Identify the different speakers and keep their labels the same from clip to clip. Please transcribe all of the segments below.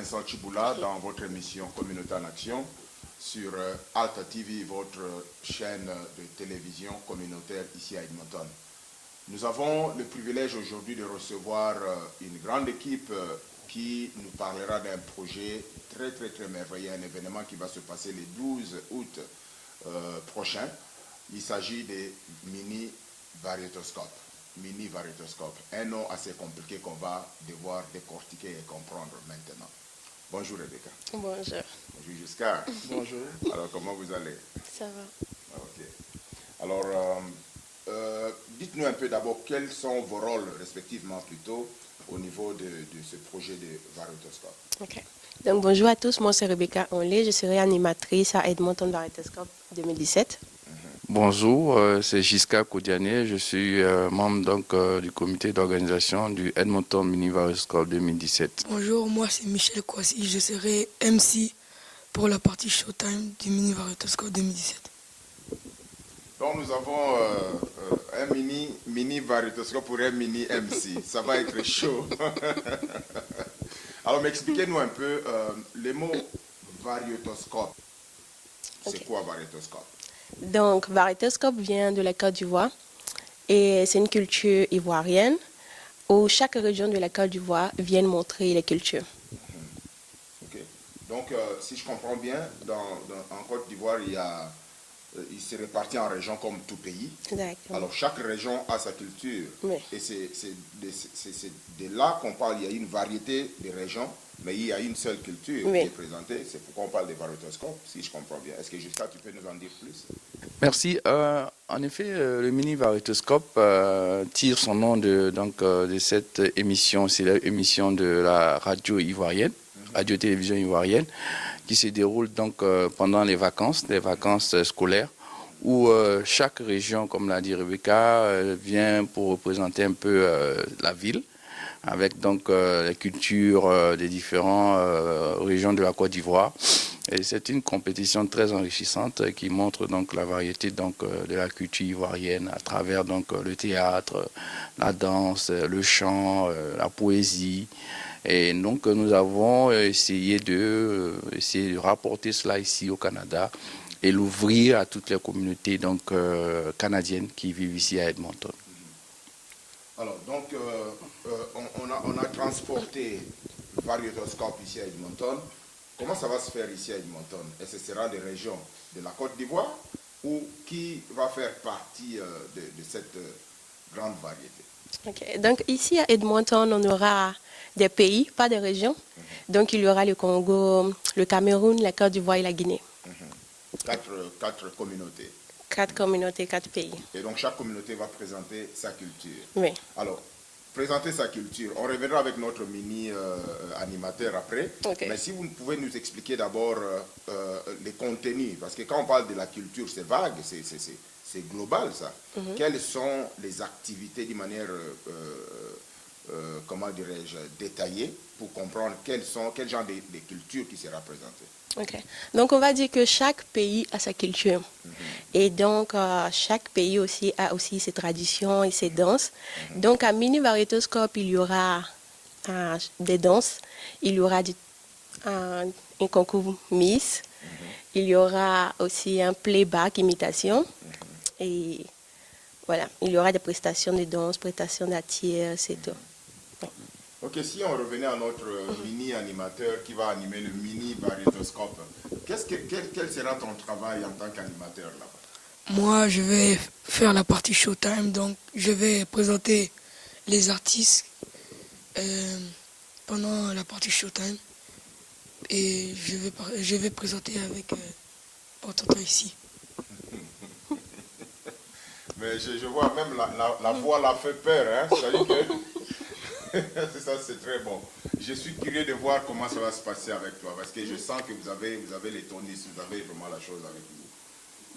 Speaker 1: Vincent Chiboula dans votre émission Communauté en Action sur Alta TV, votre chaîne de télévision communautaire ici à Edmonton. Nous avons le privilège aujourd'hui de recevoir une grande équipe qui nous parlera d'un projet très merveilleux, un événement qui va se passer le 12 août prochain. Il s'agit des mini-variétoscopes. Mini-variétoscopes, un nom assez compliqué qu'on va devoir décortiquer et comprendre maintenant. Bonjour Rebecca.
Speaker 2: Bonjour.
Speaker 1: Bonjour Giscard.
Speaker 3: Bonjour.
Speaker 1: Alors comment vous allez?
Speaker 2: Ça va.
Speaker 1: Ok. Alors, dites-nous un peu d'abord quels sont vos rôles respectivement plutôt au niveau de ce projet de variétoscope.
Speaker 2: Ok. Donc bonjour à tous, moi c'est Rebecca Onlé, je serai animatrice à Edmonton Variétoscope 2017.
Speaker 3: Bonjour, c'est Giscard Koudiané, je suis membre du comité d'organisation du Edmonton Mini Variétoscope 2017.
Speaker 4: Bonjour, moi c'est Michel Kouassi, je serai MC pour la partie Showtime du Mini Variétoscope 2017.
Speaker 1: Donc nous avons un mini variétoscope pour un mini MC, ça va être chaud. Alors expliquez-nous un peu le mot variétoscope. C'est quoi variétoscope?
Speaker 2: Donc variétoscope vient de la Côte d'Ivoire et c'est une culture ivoirienne où chaque région de la Côte d'Ivoire vient montrer les cultures.
Speaker 1: Ok. Donc si je comprends bien, en Côte d'Ivoire il se répartit en régions comme tout pays.
Speaker 2: Exactement.
Speaker 1: Alors chaque région a sa culture.
Speaker 2: Oui.
Speaker 1: Et c'est de là qu'on parle. Il y a une variété de régions, mais il y a une seule culture qui est présentée. C'est pourquoi on parle de variétoscope, si je comprends bien. Est-ce que Justin, tu peux nous en dire plus?
Speaker 3: Merci. En effet, le mini variétoscope tire son nom de cette émission. C'est l'émission de la radio ivoirienne, radio-télévision ivoirienne, qui se déroule donc pendant les vacances scolaires, où chaque région, comme l'a dit Rebecca, vient pour représenter un peu la ville, avec donc la culture des différentes régions de la Côte d'Ivoire. Et c'est une compétition très enrichissante qui montre donc la variété de la culture ivoirienne à travers donc le théâtre, la danse, le chant, la poésie. Et donc nous avons essayé de rapporter cela ici au Canada et l'ouvrir à toutes les communautés canadiennes qui vivent ici à Edmonton.
Speaker 1: Alors donc on a transporté le variétoscope ici à Edmonton. Comment ça va se faire ici à Edmonton? Et ce sera des régions de la Côte d'Ivoire ou qui va faire partie de cette grande variété?
Speaker 2: Okay. Donc ici à Edmonton, on aura des pays, pas des régions. Donc il y aura le Congo, le Cameroun, la Côte d'Ivoire et la Guinée.
Speaker 1: Quatre communautés.
Speaker 2: 4 communautés, 4 pays.
Speaker 1: Et donc chaque communauté va présenter sa culture.
Speaker 2: Oui.
Speaker 1: Alors, présenter sa culture. On reviendra avec notre mini-animateur après.
Speaker 2: Okay.
Speaker 1: Mais si vous pouvez nous expliquer d'abord les contenus, parce que quand on parle de la culture, c'est vague, c'est global ça. Quelles sont les activités d'une manière, comment dirais-je, détaillée pour comprendre quel genre de culture qui sera présentée?
Speaker 2: Okay. Donc on va dire que chaque pays a sa culture. Et donc chaque pays aussi a aussi ses traditions et ses danses. Donc à Mini Variétoscope, il y aura des danses, il y aura un concours Miss, il y aura aussi un playback, imitation. Et voilà, il y aura des prestations de danse, prestations d'attière, c'est tout.
Speaker 1: Ok, si on revenait à notre mini-animateur qui va animer le mini-variétoscope, quel sera ton travail en tant qu'animateur là-bas?
Speaker 4: Moi, je vais faire la partie Showtime, donc je vais présenter les artistes pendant la partie Showtime. Et je vais présenter avec Portanta ici.
Speaker 1: Mais je vois même la voix l'a fait peur, hein? C'est-à-dire que c'est ça, c'est très bon. Je suis curieux de voir comment ça va se passer avec toi, parce que je sens que vous avez les tonus, vous avez vraiment la chose avec vous.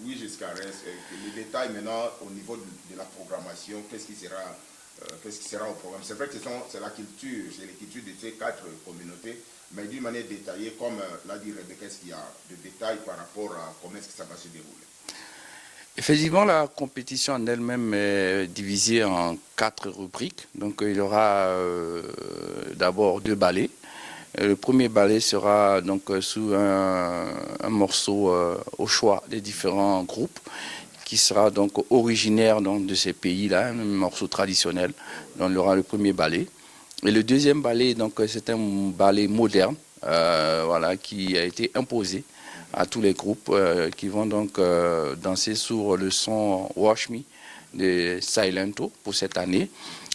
Speaker 1: Oui, jusqu'à les détails maintenant au niveau de la programmation, qu'est-ce qui sera au programme. C'est vrai que c'est la culture, c'est les cultures de ces 4 communautés, mais d'une manière détaillée, comme l'a dit Rebecca, est-ce qu'il y a de détails par rapport à comment est-ce que ça va se dérouler?
Speaker 3: Effectivement, la compétition en elle-même est divisée en 4 rubriques. Donc il y aura d'abord 2 ballets, Le premier ballet sera donc sous un morceau au choix des différents groupes, qui sera donc originaire donc, de ces pays-là, un morceau traditionnel. Donc il y aura le premier ballet. Et le deuxième ballet, donc c'est un ballet moderne, voilà, qui a été imposé à tous les groupes qui vont donc danser sur le son Wash Me de Silento pour cette année.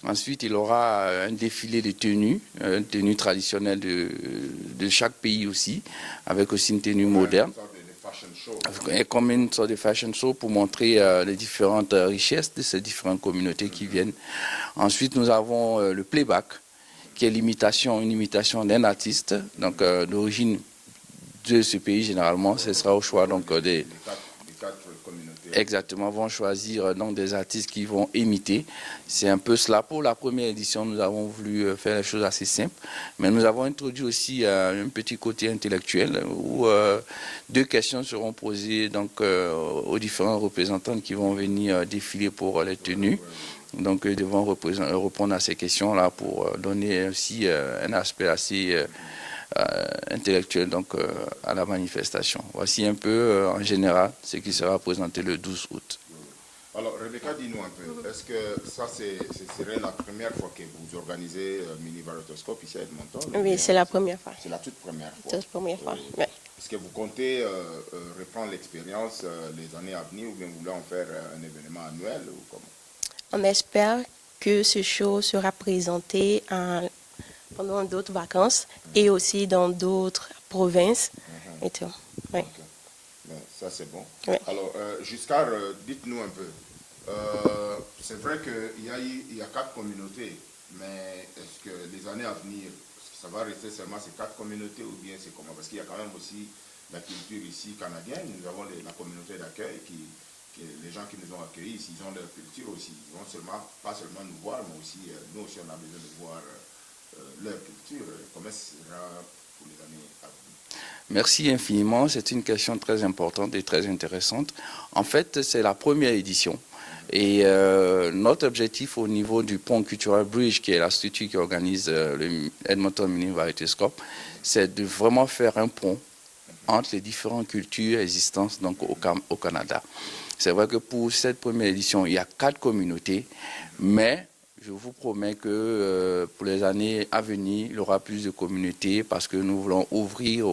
Speaker 3: Ensuite, il aura un défilé de tenues, une tenue traditionnelle de chaque pays aussi, avec aussi une tenue moderne. Et comme une sorte de fashion show pour montrer les différentes richesses de ces différentes communautés qui viennent. Ensuite, nous avons le playback, qui est une imitation d'un artiste, donc d'origine de ce pays généralement. Ce sera au choix donc des
Speaker 1: quatre communautés.
Speaker 3: Exactement, vont choisir donc des artistes qui vont imiter. C'est un peu cela. Pour la première édition, nous avons voulu faire les choses assez simples, mais nous avons introduit aussi un petit côté intellectuel où 2 questions seront posées donc aux différents représentants qui vont venir défiler pour les tenues. Donc, ils devront répondre à ces questions-là pour donner aussi un aspect assez intellectuel donc, à la manifestation. Voici un peu en général ce qui sera présenté le 12 août.
Speaker 1: Alors, Rebecca, dis-nous un peu, est-ce que ça, ce serait la première fois que vous organisez Mini Varotoscope ici à Edmonton?
Speaker 2: Oui, c'est la première fois.
Speaker 1: C'est la toute première fois.
Speaker 2: C'est la première fois, oui.
Speaker 1: Est-ce que vous comptez reprendre l'expérience les années à venir ou bien vous voulez en faire un événement annuel ou comment?
Speaker 2: On espère que ce show sera présenté pendant d'autres vacances et aussi dans d'autres provinces. Et tout. Oui.
Speaker 1: Okay. Ben, ça, c'est bon.
Speaker 2: Oui.
Speaker 1: Alors, Giscard, dites-nous un peu. C'est vrai qu'il y a 4 communautés, mais est-ce que les années à venir, ça va rester seulement ces 4 communautés ou bien c'est comment? Parce qu'il y a quand même aussi la culture ici canadienne. Nous avons la communauté d'accueil les gens qui nous ont accueillis, ils ont leur culture aussi. Ils vont pas seulement nous voir, mais aussi, nous aussi, on a besoin de voir leur culture. Comment sera pour les années à venir?
Speaker 3: Merci infiniment. C'est une question très importante et très intéressante. En fait, c'est la première édition. Et notre objectif au niveau du Pont Cultural Bridge, qui est la structure qui organise le Edmonton Mini Varieteoscope, c'est de vraiment faire un pont entre les différentes cultures existantes donc, au Canada. C'est vrai que pour cette première édition, il y a 4 communautés, mais je vous promets que pour les années à venir, il y aura plus de communautés parce que nous voulons ouvrir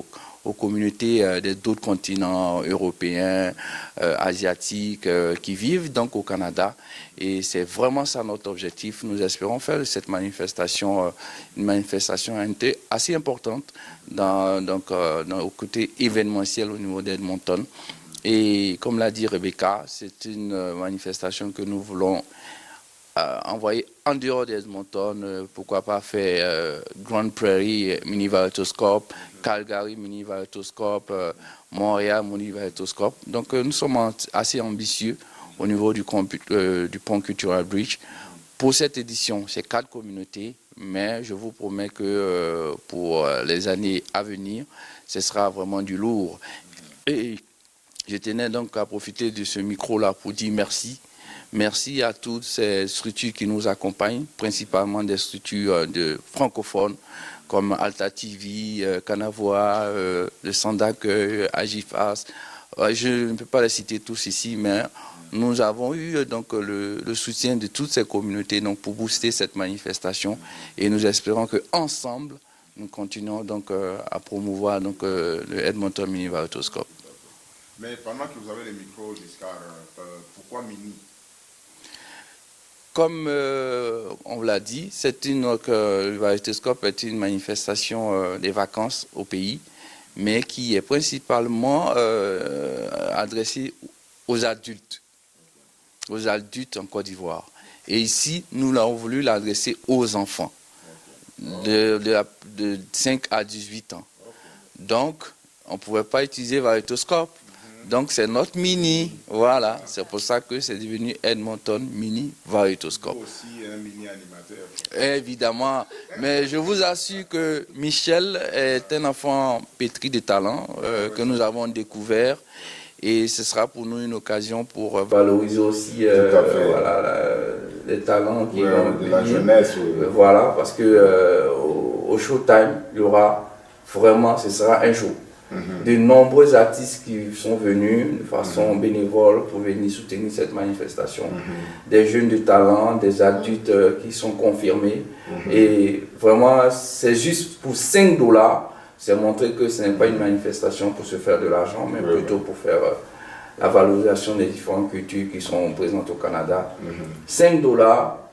Speaker 3: aux communautés d'autres continents européens, asiatiques, qui vivent donc au Canada. Et c'est vraiment ça notre objectif. Nous espérons faire de cette manifestation une manifestation assez importante au côté événementiel au niveau d'Edmonton. Et comme l'a dit Rebecca, c'est une manifestation que nous voulons envoyer en dehors d'Edmonton. Pourquoi pas faire Grande Prairie Mini Varieteoscope, Calgary Mini Varieteoscope, Montréal Mini Varieteoscope. Donc nous sommes assez ambitieux au niveau du Pont Cultural Bridge. Pour cette édition, c'est 4 communautés, mais je vous promets que pour les années à venir, ce sera vraiment du lourd. Et je tenais donc à profiter de ce micro-là pour dire merci. Merci à toutes ces structures qui nous accompagnent, principalement des structures francophones comme Alta TV, Canavois, le Centre d'accueil, Agifas. Je ne peux pas les citer tous ici, mais nous avons eu donc le soutien de toutes ces communautés donc, pour booster cette manifestation et nous espérons qu'ensemble, nous continuons donc à promouvoir donc, le Edmonton Mini Varieteoscope.
Speaker 1: Mais pendant que vous avez le micro, Giscard, pourquoi Mini?
Speaker 3: Comme on vous l'a dit, le Varieteoscope est une manifestation des vacances au pays, mais qui est principalement adressée aux adultes en Côte d'Ivoire. Et ici, nous l'avons voulu l'adresser aux enfants de 5 à 18 ans. Donc, on ne pouvait pas utiliser Varieteoscope. Donc, c'est notre mini. Voilà. C'est pour ça que c'est devenu Edmonton Mini Varieteoscope.
Speaker 1: Aussi un mini animateur.
Speaker 3: Évidemment. Mais je vous assure que Michel est un enfant pétri de talent que nous avons découvert. Et ce sera pour nous une occasion pour valoriser aussi les talents qui vont
Speaker 1: de la jeunesse.
Speaker 3: Voilà, parce que au Showtime, il y aura vraiment, ce sera un show. De nombreux artistes qui sont venus de façon bénévole pour venir soutenir cette manifestation. Des jeunes de talent, des adultes qui sont confirmés. Et vraiment, c'est juste pour 5 $. C'est montrer que ce n'est pas une manifestation pour se faire de l'argent, mais plutôt pour faire la valorisation des différentes cultures qui sont présentes au Canada. 5 $,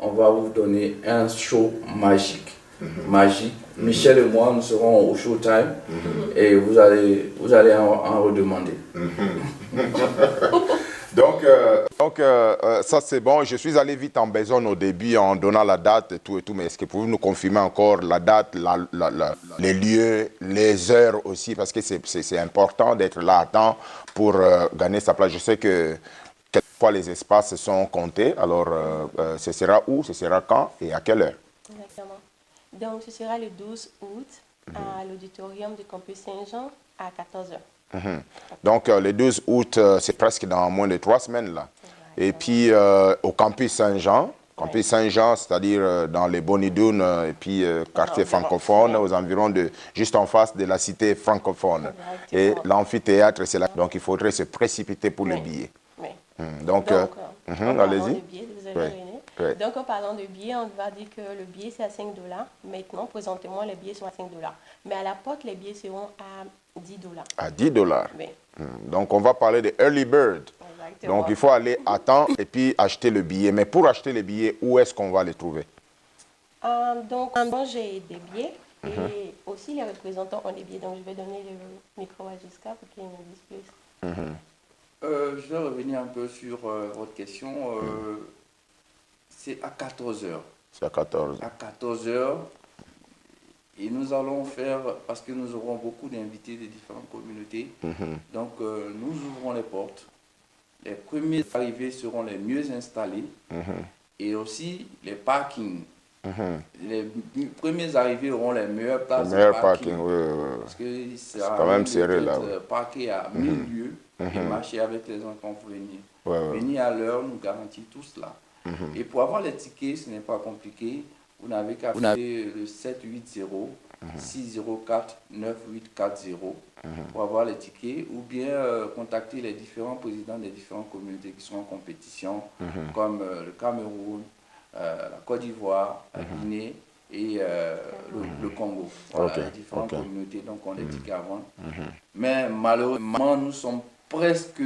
Speaker 3: on va vous donner un show magique. Magique. Michel et moi, nous serons au Showtime et vous allez en redemander.
Speaker 1: Donc, ça c'est bon. Je suis allé vite en besogne au début en donnant la date et tout, mais est-ce que vous pouvez nous confirmer encore la date, les lieux, les heures aussi, parce que c'est important d'être là à temps pour gagner sa place. Je sais que quelquefois les espaces sont comptés, alors ce sera où, ce sera quand et à quelle heure?
Speaker 2: Exactement. Donc, ce sera le 12 août à l'auditorium du campus Saint-Jean à 14h.
Speaker 1: Donc, le 12 août, c'est presque dans moins de 3 semaines, là. Et puis, au campus Saint-Jean, c'est-à-dire dans les Bonidounes et puis quartier francophone, aux environs de, juste en face de la cité francophone. Et l'amphithéâtre, c'est là. Donc, il faudrait se précipiter pour les billets.
Speaker 2: Oui.
Speaker 1: Donc, allez-y.
Speaker 2: Oui. Donc, en parlant de billets, on va dire que le billet, c'est à 5 $. Maintenant, présentement, les billets sont à 5 $. Mais à la porte, les billets seront à 10 $.
Speaker 1: À 10 $.
Speaker 2: Oui.
Speaker 1: Donc, on va parler de early bird.
Speaker 2: Exactement.
Speaker 1: Donc, il faut aller à temps et puis acheter le billet. Mais pour acheter les billets, où est-ce qu'on va les trouver?
Speaker 2: Donc, j'ai des billets et aussi les représentants ont des billets. Donc, je vais donner le micro à Giscard pour qu'il nous dise plus.
Speaker 3: Je vais revenir un peu sur votre question. C'est à 14h.
Speaker 1: C'est à 14h.
Speaker 3: À 14h. Et nous allons faire, parce que nous aurons beaucoup d'invités de différentes communautés, donc nous ouvrons les portes. Les premiers arrivés seront les mieux installés et aussi les parkings. Les premiers arrivés auront les meilleures places
Speaker 1: Le meilleur
Speaker 3: de
Speaker 1: parking, oui.
Speaker 3: Parce que c'est
Speaker 1: quand même serré là.
Speaker 3: Parqué à 1000 lieux et marcher avec les enfants pour venir.
Speaker 1: Ouais.
Speaker 3: Venir à l'heure nous garantit tout cela. Et pour avoir les tickets, ce n'est pas compliqué. Vous n'avez qu'à appeler le 780 604 9840 pour avoir les tickets ou bien contacter les différents présidents des différentes communautés qui sont en compétition, comme le Cameroun, la Côte d'Ivoire, la Guinée et le Congo. Voilà, les différentes communautés, donc on les tickets à vendre. Mais malheureusement, nous sommes presque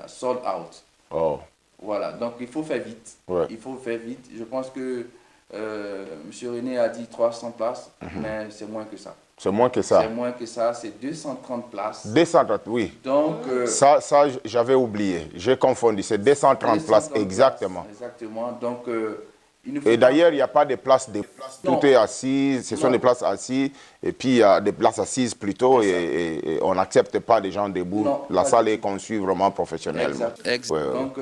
Speaker 3: sold out.
Speaker 1: Oh.
Speaker 3: Voilà, donc il faut faire vite.
Speaker 1: Ouais.
Speaker 3: Il faut faire vite. Je pense que M. René a dit 300 places, mais c'est moins que ça.
Speaker 1: C'est moins que ça.
Speaker 3: C'est moins que ça, c'est 230 places.
Speaker 1: 230, oui.
Speaker 3: Donc,
Speaker 1: ça j'avais oublié. J'ai confondu. C'est 230 places, exactement.
Speaker 3: Exactement. Donc, il nous faut.
Speaker 1: Et d'ailleurs, il n'y a pas de places de. Tout est assis. Ce sont des places assises. Et puis, il y a des places assises plutôt. Et on n'accepte pas des gens debout.
Speaker 3: Non,
Speaker 1: la salle est conçue vraiment professionnellement.
Speaker 3: Exact. Donc,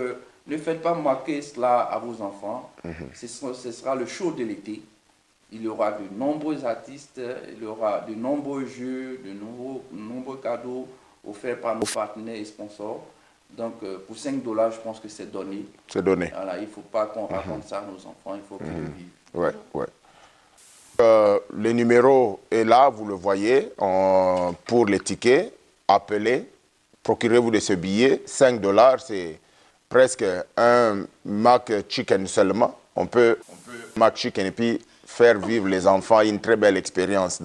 Speaker 3: ne faites pas marquer cela à vos enfants. Ce sera le show de l'été. Il y aura de nombreux artistes, il y aura de nombreux jeux, de nombreux cadeaux offerts par nos partenaires et sponsors. Donc, pour 5 $, je pense que c'est donné.
Speaker 1: C'est donné.
Speaker 3: Voilà, il ne faut pas qu'on raconte ça à nos enfants, il faut qu'ils le vivent.
Speaker 1: Ouais. Le numéro est là, vous le voyez, pour les tickets. Appelez, procurez-vous de ce billet. 5 $, c'est presque un Mac Chicken seulement. On peut Mac Chicken et puis faire vivre les enfants une très belle expérience.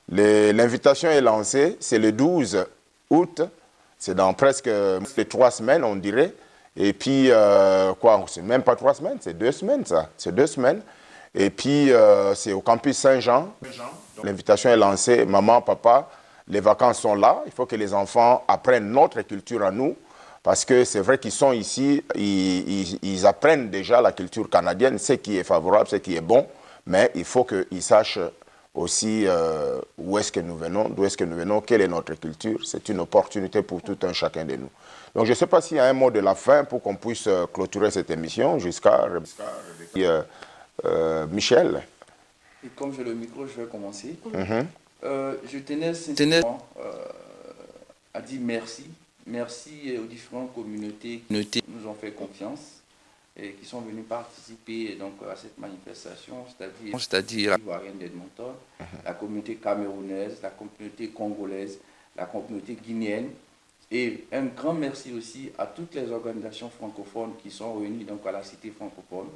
Speaker 1: L'invitation est lancée, c'est le 12 août, c'est dans presque 3 semaines, on dirait. Et puis, c'est même pas 3 semaines, c'est 2 semaines, ça. C'est 2 semaines. Et puis, c'est au campus Saint-Jean. L'invitation est lancée, maman, papa, les vacances sont là. Il faut que les enfants apprennent notre culture à nous. Parce que c'est vrai qu'ils sont ici, ils apprennent déjà la culture canadienne, ce qui est favorable, ce qui est bon. Mais il faut qu'ils sachent aussi où est-ce que nous venons, d'où est-ce que nous venons, quelle est notre culture. C'est une opportunité pour tout un chacun de nous. Donc je ne sais pas s'il y a un mot de la fin pour qu'on puisse clôturer cette émission jusqu'à Michel.
Speaker 3: Et comme j'ai le micro, je vais commencer. Je tenais sincèrement à dire merci. Merci aux différentes communautés qui nous ont fait confiance. et qui sont venus participer donc, à cette manifestation, c'est-à-dire la Ivoirienne d'Edmonton, la communauté camerounaise, la communauté congolaise, la communauté guinéenne. Et un grand merci aussi à toutes les organisations francophones qui sont réunies donc, à la Cité francophone,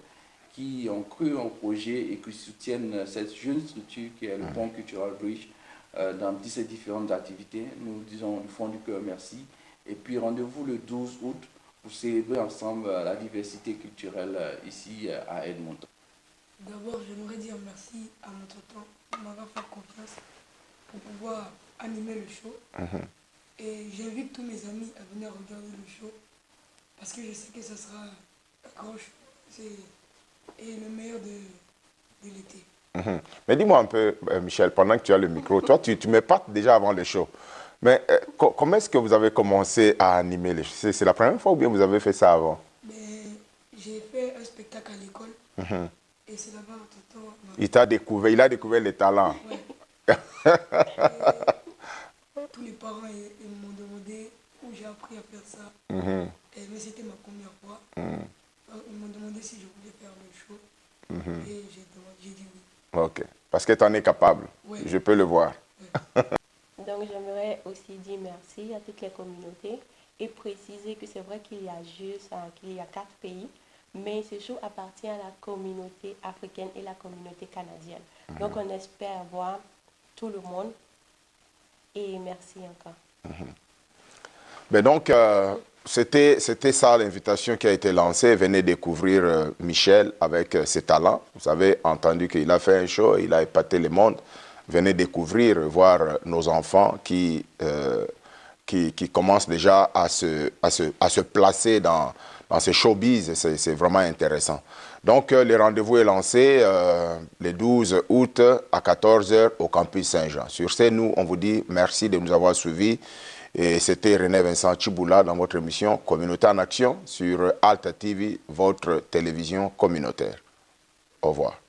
Speaker 3: qui ont cru au projet et qui soutiennent cette jeune structure qui est le Pont Cultural Bridge dans ces différentes activités. Nous disons du fond du cœur merci. Et puis rendez-vous le 12 août pour célébrer ensemble la diversité culturelle ici à Edmonton.
Speaker 4: D'abord, j'aimerais dire merci à mon tonton pour m'avoir fait confiance pour pouvoir animer le show. Et j'invite tous mes amis à venir regarder le show parce que je sais que ce sera un grand show et le meilleur de l'été.
Speaker 1: Mais dis-moi un peu, Michel, pendant que tu as le micro, toi, tu m'épates déjà avant le show. Mais comment est-ce que vous avez commencé à animer les shows? C'est la première fois ou bien vous avez fait ça avant?
Speaker 4: J'ai fait un spectacle à l'école et c'est là-bas tonton.
Speaker 1: Il a découvert les talents.
Speaker 4: Ouais. Tous les parents m'ont demandé où j'ai appris à faire ça. Mais c'était ma première fois. Ils m'ont demandé si je voulais faire le show. Et j'ai dit oui.
Speaker 1: Ok. Parce que tu en es capable.
Speaker 4: Ouais.
Speaker 1: Je peux le voir.
Speaker 2: Donc j'aimerais aussi dire merci à toutes les communautés et préciser que c'est vrai qu'il y a 4 pays, mais ce show appartient à la communauté africaine et la communauté canadienne. Donc on espère voir tout le monde et merci encore.
Speaker 1: Mais donc, c'était ça l'invitation qui a été lancée. Venez découvrir Michel avec ses talents. Vous avez entendu qu'il a fait un show, il a épaté le monde. Venez découvrir, voir nos enfants qui commencent déjà à se placer dans ce showbiz. C'est vraiment intéressant. Donc, le rendez-vous est lancé le 12 août à 14 h au campus Saint-Jean. Sur ce, nous, on vous dit merci de nous avoir suivis. Et c'était René Vincent Chiboula dans votre émission Communauté en Action sur Alta TV, votre télévision communautaire. Au revoir.